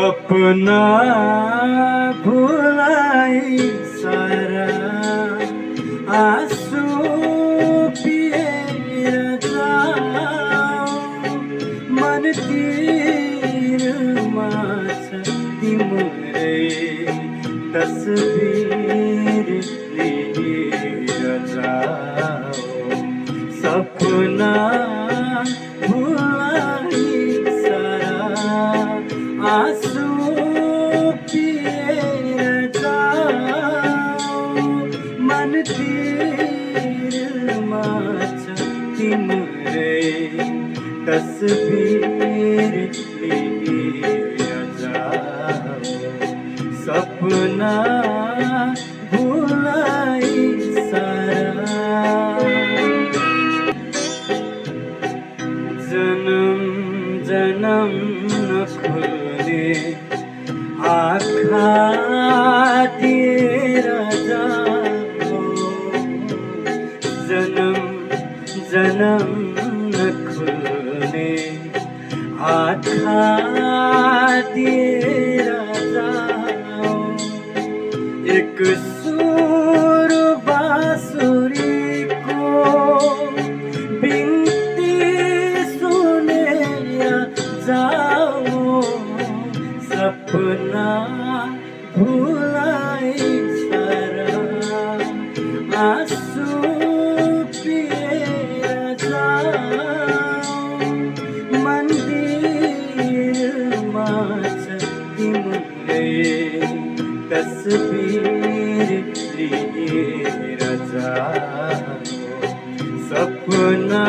सपना भुलाई सारा आँसु पिएर जाऊ मनतिरमा छ तिम्रै तस्बिर लिएर जाऊ सपना भुलाई सारा आँसु पिएर जाऊ मनतिरमा छ तिम्रै तस्बिर लिएर जाऊ सपना भुलाई सारा जन्म जन्म नखुल्ने आँखा दिएर जाऊ जन्म जन्म नखुल्ने आँखा दिएर जाऊ एक सुर बाँसुरीको बिन्ती सुनेर जाऊ सपना भुलाई सारा आँसु पिएर जाऊ मन्दिरमा छ तिम्रै तस्बिर लिएर जाऊ सपना